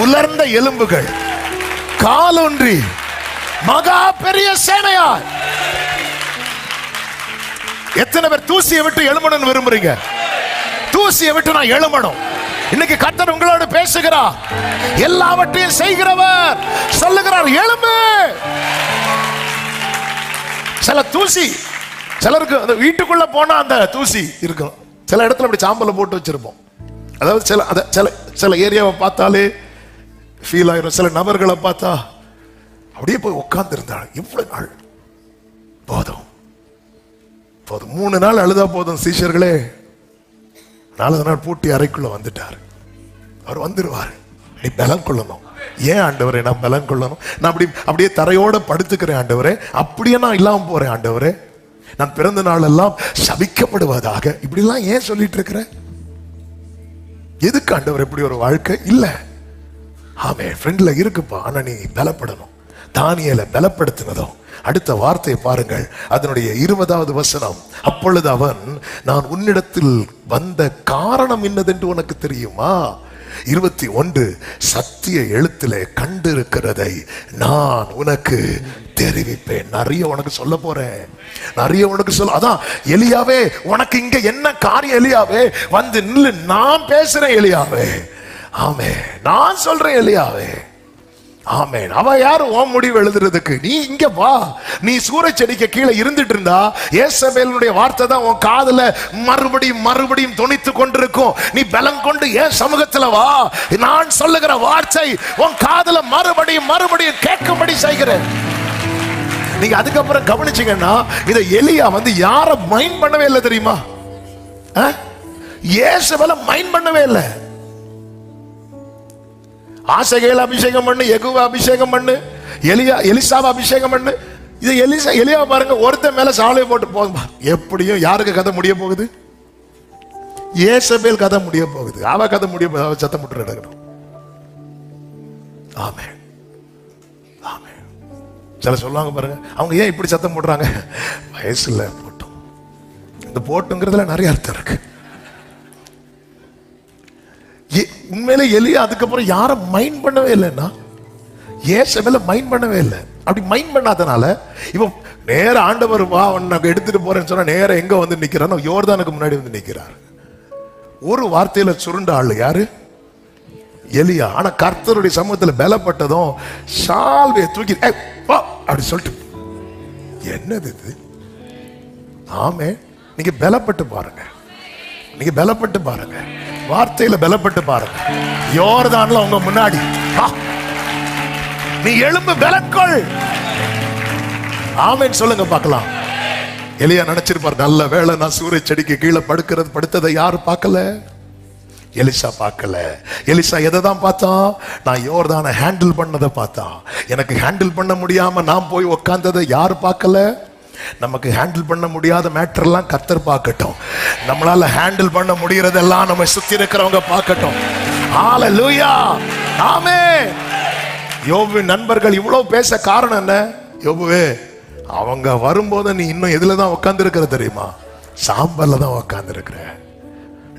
உலர்ந்த எலும்புகள், காலொன்றி மகா பெரிய சேனையா. எத்தனை பேர் தூசியை விட்டு எழுமணும்னு விரும்புறீங்க? தூசியை விட்டு நான் எழுமணும். இன்னைக்கு கர்த்தர் உங்களோடு பேசுகிறார். எல்லாவற்றையும் செய்கிறவர் சொல்லுகிறார், எழும்பு. சில தூசி, சிலருக்கு அந்த வீட்டுக்குள்ள போனா அந்த தூசி இருக்கும். சில இடத்துல அப்படி சாம்பலை போட்டு வச்சிருப்போம். அதாவது சில ஏரியாவை பார்த்தாலே ஃபீல் ஆயிரும். சில நபர்களை பார்த்தா அப்படியே போய் உட்கார்ந்து இருந்தாள். இவ்வளவு நாள் போதும் போதும், 3 நாள் அழுதா போதும். சீஷர்களே 4வது நாள் பூட்டி அறைக்குள்ள வந்துட்டாரு. அவர் வந்துருவாரு. நீ பலன் கொள்ளணும். ஏன் ஆண்டவரே நான் பலன் கொள்ளணும்? நான் அப்படியே தரையோட படுத்துக்கிறேன் ஆண்டவரே. அப்படியே நான் இல்லாம போறேன் ஆண்டவரே. நான் பிறந்த நாள் எல்லாம் சபிக்கப்படுவதாக இப்படிலாம் ஏன் சொல்லிட்டு இருக்கிறேன்? எதுக்கு ஆண்டவர் இப்படி ஒரு வாழ்க்கை? இல்ல, ஆமென், ஃப்ரெண்ட்ல இருக்குப்பா. ஆனா நீ பலப்படணும். தானியேலை பலப்படுத்தினதும் அடுத்த வார்த்தையை பாருங்கள், அதனுடைய 20வது வசனம். அப்பொழுது அவன், நான் உன்னிடத்தில் வந்த காரணம் என்னதென்று உனக்கு தெரியுமா? 21, சத்திய எழுத்திலே கண்டிருக்கிறதை நான் உனக்கு தெரிவிப்பேன். நிறைய உனக்கு சொல்ல போறேன், நிறைய உனக்கு சொல்ல. அதான் எலியாவே, உனக்கு இங்க என்ன காரியம்? எலியாவே வந்து நில்லு, நான் பேசுறேன் எலியாவே. ஆமே, நான் சொல்றேன் எலியாவே. ஆமென். அவ யாரு உன் முடிவு எழுதுறதுக்கு? நீ இங்க வா. நீ சூரச் செடிக்கு கீழே இருந்துட்டு இருந்தா யேசபேலுடைய வார்த்தை தான் உன் காதுல மறுபடியும் மறுபடியும் தொனித்து கொண்டிருக்கும். நீ பலம் கொண்டு ஏன் சமூகத்துல வா. நான் சொல்லுகிற வார்த்தை உன் காதுல மறுபடியும் மறுபடியும் கேட்கும்படி செய்கிறேன். நீங்க அதுக்கப்புறம் கவனிச்சீங்கன்னா, இத எலியா வந்து யார மைண்ட் பண்ணவே இல்லை தெரியுமா? யேசபேல மைண்ட் பண்ணவே இல்லை. ஆசகேல அபிஷேகம் பண்ணு, யெகூவ அபிஷேகம் பண்ணு, எலிசாவை அபிஷேகம் பண்ணு. இது எலியா பாருங்க, ஒருத்தன் மேல சாலையை போட்டு போகுது. எப்படியும் யாருக்கு கதை முடிய போகுது? யேசபேல் கதை முடிய போகுது. அவ கதை முடிய போகுது. அவ சத்தம் போட்டு நடக்கணும். ஆமென், ஆமென். சில சொல்லுவாங்க பாருங்க, அவங்க ஏன் இப்படி சத்தம் போடுறாங்க? வயசுல போட்டும். இந்த போட்டுங்கிறதுல நிறைய அர்த்தம் இருக்கு. உண்மையிலே எலியா அதுக்கப்புறம் யாரை மைண்ட் பண்ணவே இல்லைன்னா, யேசபேல மைண்ட் பண்ணவே இல்லை. அப்படி மைண்ட் பண்ணாதனால இவன் நேர ஆண்டவர் வா உன்னை எடுத்துட்டு போறேன்னு சொன்னா நேர எங்க வந்து நிக்கிறான்? யோர்தானுக்கு முன்னாடி வந்து நிக்கிறார். ஒரு வார்த்தையில சுருண்ட ஆளு யாரு? எலியா. ஆனா கர்த்தருடைய சமூகத்துல பலப்பட்டதும் சால்வையை தூக்கி அப்படி சொல்லிட்டு, என்னது இது? ஆமே, நீங்க பலப்பட்டு பாருங்க, நீங்க பலப்பட்டு பாருங்க, வார்த்தையில பலப்பட்டு பாருங்க. யோர்தான்ல உங்க முன்னாடி நீ எழும்பு, பலக்கொள். ஆமென் சொல்லுங்க பார்க்கலாம். எலியா நினைச்சிருப்பார், நல்ல வேளை நான் சூரச் செடிக்கு கீழே படுத்ததை யாரு பார்க்கல? எலிசா பார்க்கல. எலிசா எதை தான் பார்த்தான்? நான் யோர்தானை ஹேண்டில் பண்ணதை பார்த்தான். எனக்கு ஹேண்டில் பண்ண முடியாம நான் போய் உட்கார்ந்ததை யாரு பார்க்கல? நமக்கு ஹேண்டில் பண்ண முடியாத மேட்டர் எல்லாம் கர்த்தர் பார்க்கட்டும். நம்மளால ஹேண்டில் பண்ண முடியறதெல்லாம் நம்ம சுத்தி இருக்கிறவங்க பார்க்கட்டும். ஹalleluya, ஆமென். யோபுவின் நண்பர்கள் இவ்வளவு பேச காரணம் என்ன? யோபுவே, அவங்க வரும்போது நீ இன்னும் எதுல தான் உட்கார்ந்து இருக்கிற தெரியுமா? சாம்பல்ல தான் உட்கார்ந்து இருக்கிற.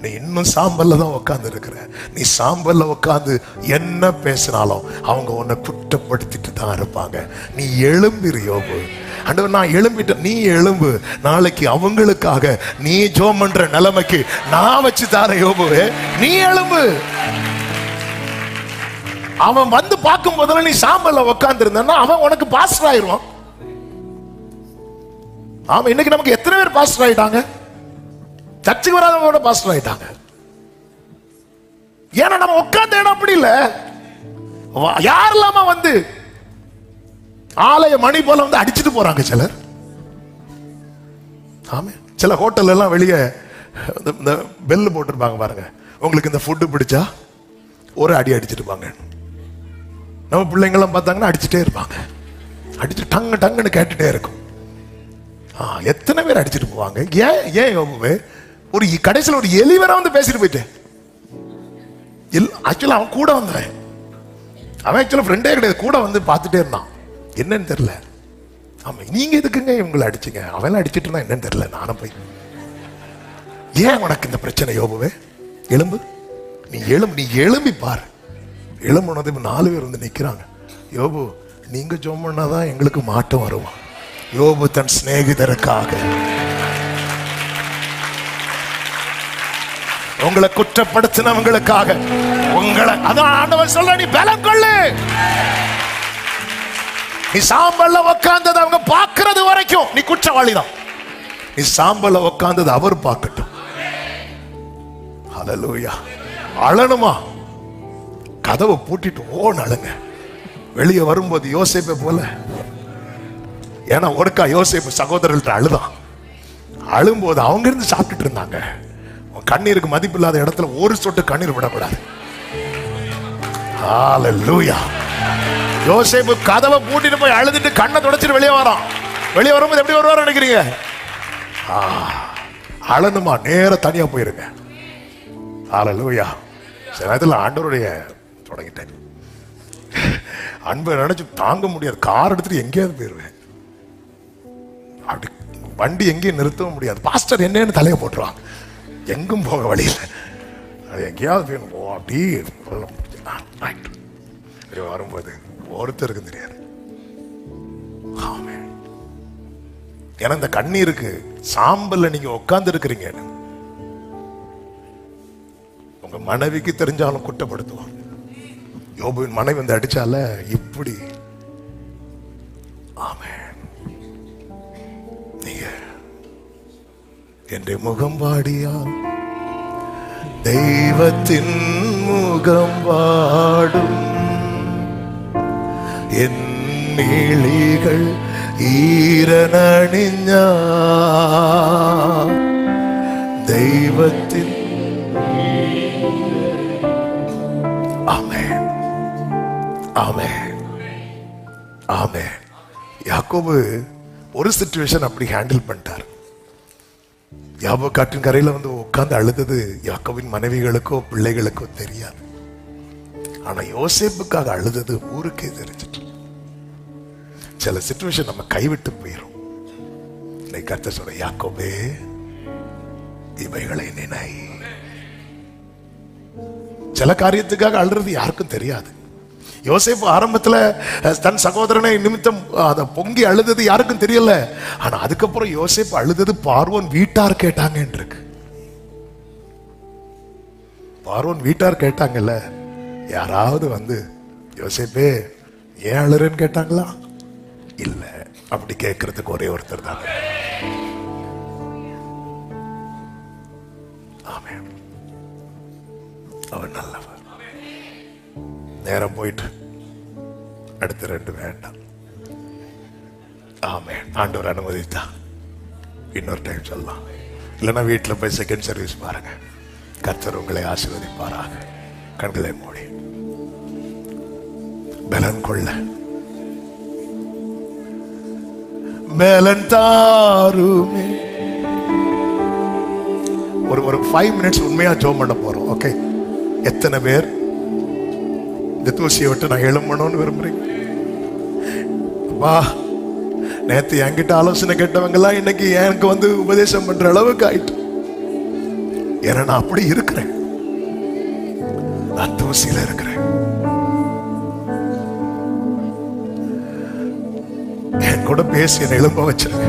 நீ இன்னும் சாம்பல்ல தான் உட்கார்ந்து இருக்கிற. நீ சாம்பல்ல உட்கார்ந்து என்ன பேசினாலும் அவங்க உன்னை குற்றப்படுத்திட்டு தான் இருப்பாங்க. நீ எழும்பிரு யோபு. ஆண்டவர், நான் எழும்பிட்டேன், நீ எழும்பு. நாளைக்கு அவங்களுக்காக நீ ஜெபம் பண்ற நிலைமைக்கு நான் வச்சு தாரேன் யோபுவே, நீ எழும்பு. அவன் வந்து பார்க்கும் போதெல்லாம் நீ சாம்பல்ல உட்கார்ந்து இருந்தா அவன் உனக்கு பாஸ்டர் ஆயிடுவான். ஆமா, இன்னைக்கு நமக்கு எத்தனை பேர் பாஸ்டர் ஆயிட்டாங்க? சர்ச்சுக்கு வராதவங்க பாஸ்டர் ஆயிட்டாங்க. ஏன்னா நம்ம உட்கார்ந்த இடம் அப்படி இல்ல. யாரெல்லாம வந்து ஆலய மணி போல வந்து அடிச்சுட்டு போறாங்க சிலர். ஆமா, சில ஹோட்டல் எல்லாம் வெளியே இந்த பெல் போட்டிருப்பாங்க பாருங்க, உங்களுக்கு இந்த ஃபுட்டு பிடிச்சா ஒரு அடி அடிச்சுட்டு பாங்க. நம்ம பிள்ளைங்கெல்லாம் பார்த்தாங்கன்னா அடிச்சுட்டே இருப்பாங்க. அடிச்சு டங்கு டங்குன்னு கேட்டுட்டே இருக்கும். எத்தனை பேர் அடிச்சுட்டு போவாங்க? ஏன் ஒரு கடைசியில் ஒரு எலி வர வந்து பேசிட்டு போயிட்டேன். ஆக்சுவலா அவன் கூட வந்தவன், அவன் ஆக்சுவலா ஃப்ரெண்டே கிடையாது, கூட வந்து பார்த்துட்டே இருந்தான். என்னன்னு தெரியல. ஆமா, நீங்க எதுக்குங்க இவங்களை அடிச்சுங்க? அவன் அடிச்சுட்டு இருந்தா என்னன்னு தெரியல. நானும் போய், ஏன் உனக்கு இந்த பிரச்சனை யோபுவே? எழும்பு, நீ எழும்பி பாரு. எழும்புனது 4 பேர் வந்து நிக்கிறாங்க. யோபு, நீங்க ஜெபம் பண்ணாதான் எங்களுக்கு மாட்டம் வருவான். யோபு தன் சிநேகிதருக்காக, உங்களை குற்றப்படுத்தினவங்களுக்காக, உங்களை அதான் ஆண்டவர் சொல்ற, நீ பலம் கொள்ளு. நீ சாம்பல்ல உட்கார்ந்தது அவங்க பார்க்கிறது வரைக்கும் நீ குற்றவாளிதான். நீ சாம்பல்ல உட்கார்ந்தது அவர் பார்க்கட்டும். ஹல்லேலூயா. அழணுமா? கதவை பூட்டிட்டு அழுங்க. வெளியே வரும்போது யோசேப்பை போல. ஏன்னா ஒருக்கா யோசேப்பு சகோதரர்கள்ட்ட அழுதான். அழும்போது அவங்க இருந்து சாப்பிட்டுட்டு இருந்தாங்க. கண்ணீருக்கு மதிப்பில்லாத இடத்துல ஒரு சொட்டு கண்ணீர் விடக்கூடாது. ஹல்லேலூயா. யோசேப்பு கதவை பூட்டிட்டு போய் அழுதுட்டு கண்ணை தொடச்சிட்டு வெளியே வரான். வெளியே வரும்போது எப்படி வருவார் நினைக்கிறீங்க? அழணுமா? நேர தனியா போயிருங்க. ஹல்லேலூயா. சில நேரத்தில் ஆண்டவருடைய தொடங்கிட்டேன் அன்பை நினைச்சு தாங்க முடியாது. கார் எடுத்துட்டு எங்கேயாவது போயிருவேன். அப்படி வண்டி எங்கேயும் நிறுத்தவும் முடியாது. பாஸ்டர் என்னன்னு தலையை போட்டுருவாங்க. எங்கும் போக வழியில் அது எங்கேயாவது போய் அப்படி வரும்போது ஒருத்தருக்கு தெரியாது. ஏன்னா இந்த கண்ணீருக்கு சாம்பல்ல நீங்க உட்கார்ந்து இருக்கிறீங்க. உங்க மனைவிக்கு தெரிஞ்சாலும் குற்றப்படுத்துவாங்க. யோபுவின் மனைவி வந்து அடிச்சால இப்படி. ஆமென். நீங்க என்ற முகம் வாடியால் தெய்வத்தின் முகம் வாடும், என் நீளிகள் ஈரணிஞ்ச தெய்வத்தின். ஆமென், ஆமென், ஆமென். யாக்கோபு ஒரு சிச்சுவேஷன் அப்படி ஹேண்டில் பண்ணிட்டார். யாபோ காட்டின் கரையில வந்து உட்கார்ந்து அழுதது யாக்கோபின் மனைவிகளுக்கோ பிள்ளைகளுக்கோ தெரியாது. ஆனா யோசேப்புக்காக அழுதது ஊருக்கே தெரிஞ்சிட்டு. சில சிச்சுவேஷன் நம்ம கைவிட்டு போயிரும். கர்த்தர் சொல்ற, யாக்கோபே இவைகளை நினை. சில காரியத்துக்காக அழுறது யாருக்கும் தெரியாது. யோசேப்பு ஆரம்பத்துல தன் சகோதரனை நிமித்தம் அதை பொங்கி அழுதது யாருக்கும் தெரியல. ஆனா அதுக்கப்புறம் யோசேப்பு அழுதது பார்வோன் வீட்டார் கேட்டாங்க இருக்கு. பார்வோன் வீட்டார் கேட்டாங்கல்ல. யாராவது வந்து யோசேப்பே ஏன் அழுறன்னு கேட்டாங்களா? இல்ல. அப்படி கேட்கறதுக்கு ஒரே ஒருத்தர் தான். ஆமென். அவர் நல்லவர். நேரம் போயிட்டு அடுத்த 2 வேண்டாம். ஆமென். ஆண்டவர் அனுமதித்தா இன்னொரு டைம் சொல்லலாம். இல்லைன்னா வீட்டில் போய் செகண்ட் சர்வீஸ் பாருங்க. கர்த்தர் உங்களை ஆசீர்வதிப்பாராக. கண்களை மூடி பலன் கொள்ள. பலன் தாருமே. ஒரு 5 மினிட்ஸ் உண்மையா ஜெபம் பண்ண போறோம். ஓகே, எத்தனை பேர் இந்த தூசியை விட்டு நான் எழும்பணும்னு விரும்புறீங்க? அப்பா, நேத்து என்கிட்ட ஆலோசனை கேட்டவங்க எல்லாம் இன்னைக்கு எனக்கு வந்து உபதேசம் பண்ற அளவுக்கு ஆயிட்டு. ஏன்னா நான் அப்படி இருக்கிறேன். நான் தூசியில இருக்கிறேன். என் கூட பேசி என்னை எழும்ப வச்சிருக்க.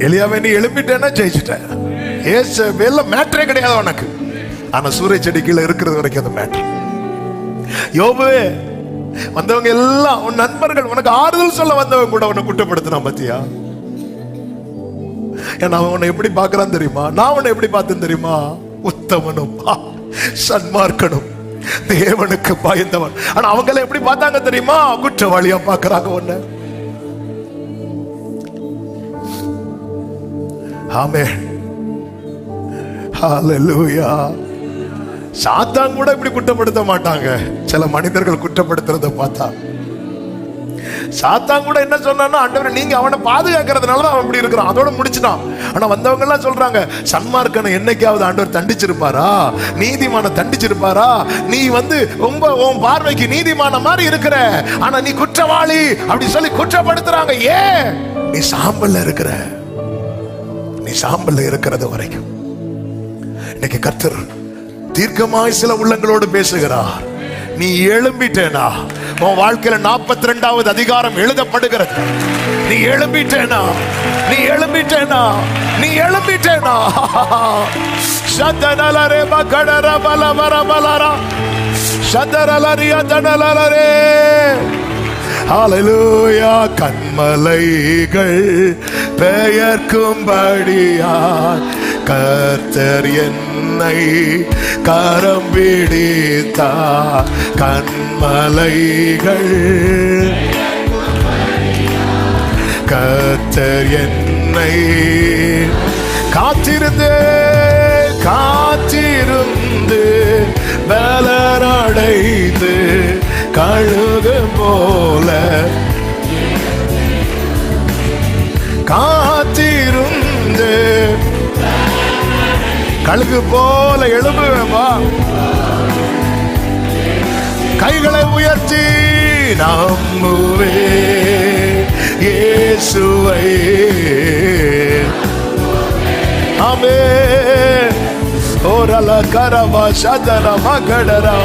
எலியாவை நீ எழுப்பிட்டேன்னா ஜெயிச்சுட்டேன். ஏசபேல்ல மேட்டரே கிடையாது உனக்கு. ஆனா சூரிய செடி கீழே இருக்கிறது வரைக்கும் அந்த மேட்டர். யோபு, வந்தவங்க எல்லாம் உன் நண்பர்கள் உனக்கு ஆறுதல் சொல்ல வந்தவங்க கூட உன்னை குற்றப்படுத்தினா பத்தியா? ஏன்னா அவன் உன்னை எப்படி பார்க்கறான் தெரியுமா? நான் உன்னை எப்படி பார்த்தேன் தெரியுமா? உத்தமனும் சன்மார்க்கனும் தேவனுக்கு பயந்தவன். ஆனா அவங்க எப்படி பார்த்தாங்க தெரியுமா? குற்றவாளியா பார்க்கறாங்க உன்னை. ஆமென், ஹல்லேலூயா. சாத்தான் கூட இப்படி குற்றப்படுத்த மாட்டாங்க. சில மனிதர்கள் குற்றப்படுத்துறத பார்த்தா சாத்தான் கூட என்ன சொன்னான்னா, ஆண்டவரே நீங்க அவனை பாதுகாக்கிறதுனால அவன் இப்படி இருக்கிறான், அதோட முடிச்சுட்டான். ஆனா வந்தவங்க எல்லாம் சொல்றாங்க, சன்மார்க்கனை என்னைக்காவது ஆண்டவர் தண்டிச்சிருப்பாரா? நீதிமான தண்டிச்சிருப்பாரா? நீ வந்து ரொம்ப உன் பார்வைக்கு நீதிமான மாதிரி இருக்கிற, ஆனா நீ குற்றவாளி அப்படி சொல்லி குற்றப்படுத்துறாங்க. ஏன்? நீ சாம்பல்ல இருக்கிற. நீ சாம்பல்ல இருக்கிறது வரைக்கும் இன்னைக்கு கர்த்தர் தீர்க்கமாய் சில உள்ளங்களோடு பேசுகிறார். நீ எழும்பிட்டேனா? உன் வாழ்க்கையில 42வது அதிகாரம் எழுதப்படுகிறது. நீ எழும்பிட்டேனா? நீ எழும்பிட்டேனா? நீ எழும்பிட்டேனா? சதனலரே மகடர பலவர பலரா சதரலரியா தனலரே. ஹல்லேலூயா. கண்மலைகள் பெயர்க்கும்படியாய் கர்த்தர் என்னை கரம் பிடித்தார். கண்மலைகள் கர்த்தர் என்னை காத்திருந்து காத்திருந்து பலனடைந்து கழுகு போல காத்திருந்து கழுகு போல எழும்புவேமா? கைகளை உயர்த்தி நம்புவே இயேசுவை. ஆமென். ஓரல கரமா சதன மகடரா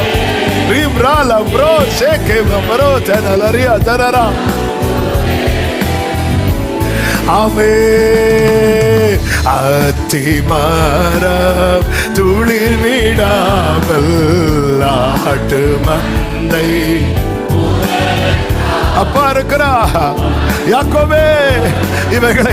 ரிம்ரால ப்ரோ சேகே ப்ரோ தனலரியா தரரா. ஆமென். அத்திமரம் துளிர் விடாமல் ஆட்டு மந்தை அப்பா இருக்கிறா யாக்கோபே இவைகளை